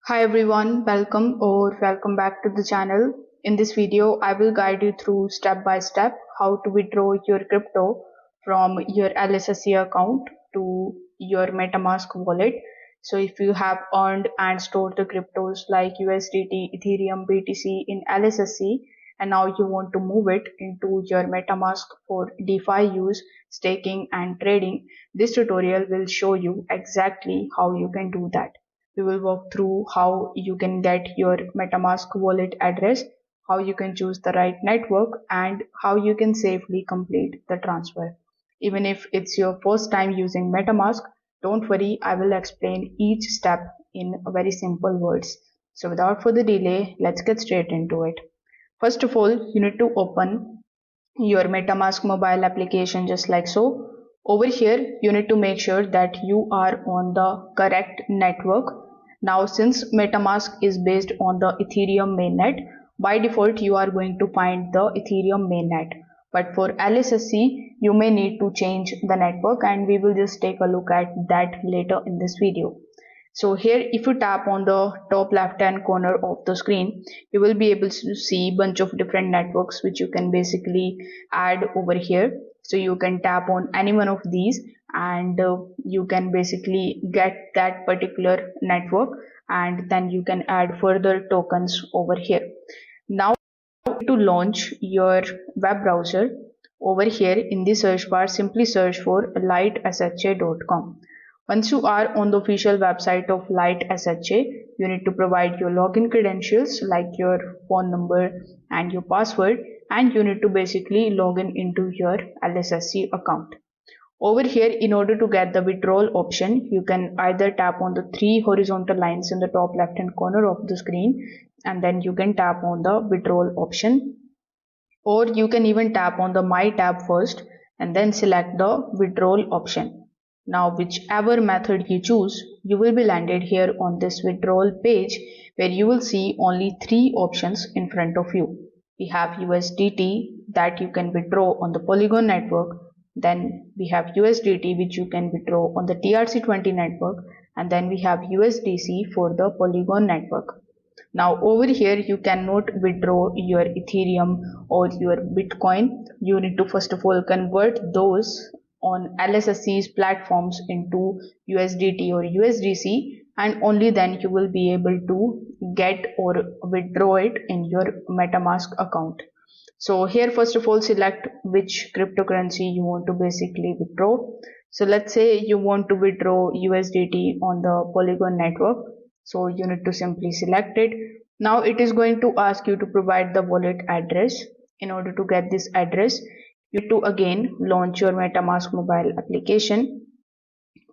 Hi everyone, welcome back to the channel. In this video, I will guide you through step by step how to withdraw your crypto from your LSSC account to your MetaMask wallet. So if you have earned and stored the cryptos like USDT, Ethereum, BTC in LSSC and now you want to move it into your MetaMask for DeFi use, staking and trading, this tutorial will show you exactly how you can do that. We will walk through how you can get your MetaMask wallet address, how you can choose the right network, and how you can safely complete the transfer. Even if it's your first time using MetaMask, don't worry, I will explain each step in very simple words. So without further delay, let's get straight into it. First of all, you need to open your MetaMask mobile application just like so. Over here, you need to make sure that you are on the correct network. Now, since MetaMask is based on the Ethereum mainnet, by default you are going to find the Ethereum mainnet. But for LSSC, you may need to change the network and we will just take a look at that later in this video. So here if you tap on the top left hand corner of the screen, you will be able to see bunch of different networks which you can basically add over here. So you can tap on any one of these and you can basically get that particular network and then you can add further tokens over here. Now to launch your web browser, over here in the search bar simply search for lightshha.com. Once you are on the official website of LightSHA, you need to provide your login credentials like your phone number and your password, and you need to basically log in into your LSSC account. Over here, in order to get the withdrawal option, you can either tap on the three horizontal lines in the top left hand corner of the screen and then you can tap on the withdrawal option, or you can even tap on the My tab first and then select the withdrawal option. Now whichever method you choose, you will be landed here on this withdrawal page where you will see only three options in front of you. We have USDT that you can withdraw on the Polygon network, then we have USDT which you can withdraw on the TRC20 network, and then we have USDC for the Polygon network. Now over here you cannot withdraw your Ethereum or your Bitcoin. You need to first of all convert those on LSSC's platforms into USDT or USDC, and only then you will be able to get or withdraw it in your MetaMask account. So here first of all select which cryptocurrency you want to basically withdraw. So let's say you want to withdraw USDT on the Polygon network. So you need to simply select it. Now it is going to ask you to provide the wallet address. In order to get this address, you need to again launch your MetaMask mobile application.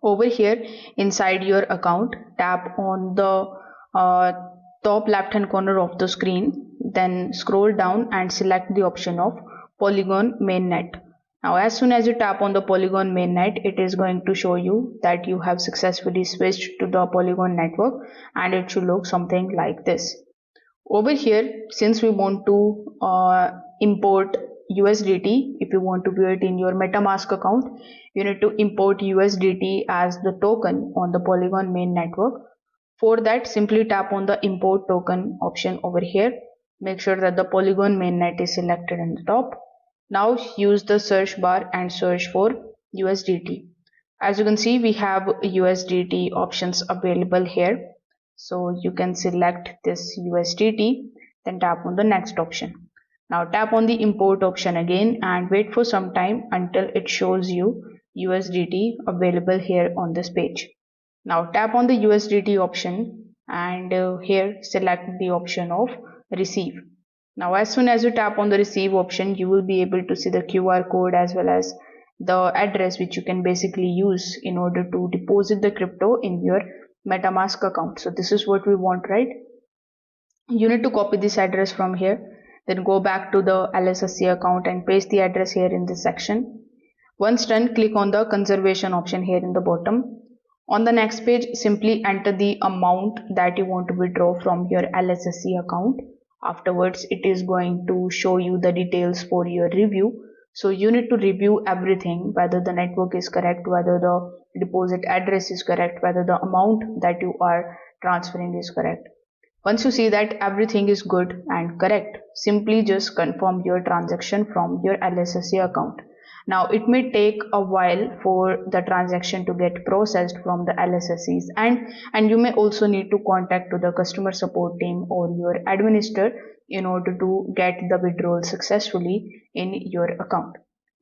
Over here inside your account, tap on the top left hand corner of the screen, then scroll down and select the option of Polygon mainnet. Now as soon as you tap on the Polygon mainnet, it is going to show you that you have successfully switched to the Polygon network and it should look something like this. Over here, since we want to import USDT, if you want to view it in your MetaMask account, you need to import USDT as the token on the Polygon main network. For that, simply tap on the import token option over here. Make sure that the Polygon mainnet is selected in the top. Now use the search bar and search for USDT. As you can see, we have USDT options available here. So you can select this USDT, then tap on the next option. Now tap on the import option again and wait for some time until it shows you USDT available here on this page. Now tap on the USDT option and here select the option of receive. Now as soon as you tap on the receive option, you will be able to see the QR code as well as the address which you can basically use in order to deposit the crypto in your MetaMask account. So this is what we want, right? You need to copy this address from here, then go back to the LSSC account and paste the address here in this section. Once done, click on the conservation option here in the bottom. On the next page, simply enter the amount that you want to withdraw from your LSSC account. Afterwards, it is going to show you the details for your review. So you need to review everything, whether the network is correct, whether the deposit address is correct, whether the amount that you are transferring is correct. Once you see that everything is good and correct, simply just confirm your transaction from your LSSC account. Now it may take a while for the transaction to get processed from the LSSCs, and you may also need to contact to the customer support team or your administrator in order to get the withdrawal successfully in your account.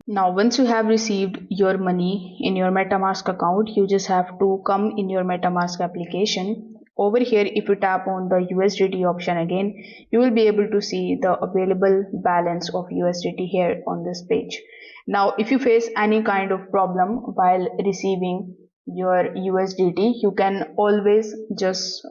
Now, once you have received your money in your MetaMask account, you just have to come in your MetaMask application. Over here, if you tap on the USDT option again, you will be able to see the available balance of USDT here on this page. Now, if you face any kind of problem while receiving your USDT, you can always just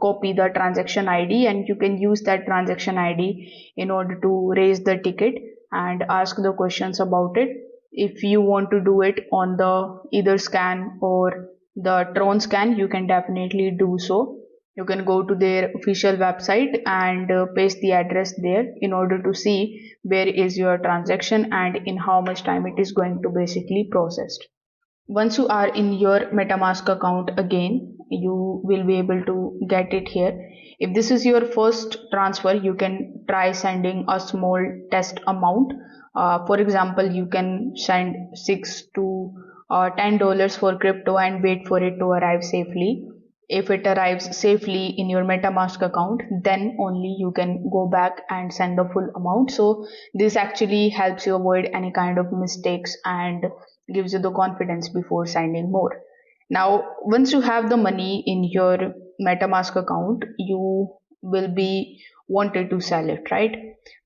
copy the transaction ID, and you can use that transaction ID in order to raise the ticket and ask the questions about it. If you want to do it on the either scan or the Tron scan, you can definitely do so. You can go to their official website and paste the address there in order to see where is your transaction and in how much time it is going to basically processed. Once you are in your MetaMask account again, you will be able to get it here. If this is your first transfer, you can try sending a small test amount. For example, you can send $6 to $10 for crypto and wait for it to arrive safely. If it arrives safely in your MetaMask account, then only you can go back and send the full amount. So this actually helps you avoid any kind of mistakes and gives you the confidence before sending more. Now, once you have the money in your MetaMask account, you will be wanted to sell it, right?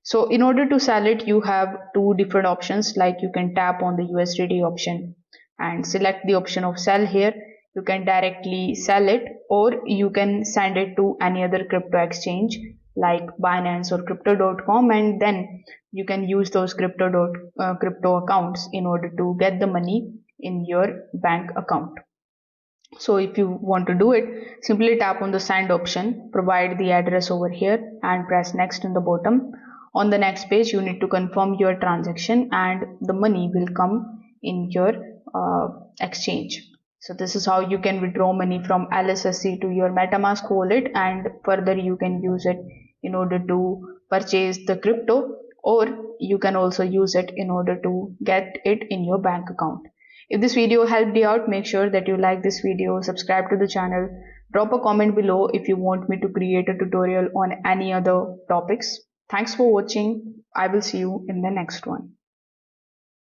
So in order to sell it, you have two different options. Like, you can tap on the USDT option and select the option of sell here. You can directly sell it, or you can send it to any other crypto exchange like Binance or crypto.com, and then you can use those crypto accounts in order to get the money in your bank account. So if you want to do it, simply tap on the send option, provide the address over here and press next in the bottom. On the next page, you need to confirm your transaction and the money will come in your exchange. So this is how you can withdraw money from LSSC to your MetaMask wallet, and further you can use it in order to purchase the crypto, or you can also use it in order to get it in your bank account. If this video helped you out, make sure that you like this video, subscribe to the channel, drop a comment below if you want me to create a tutorial on any other topics. Thanks for watching. I will see you in the next one.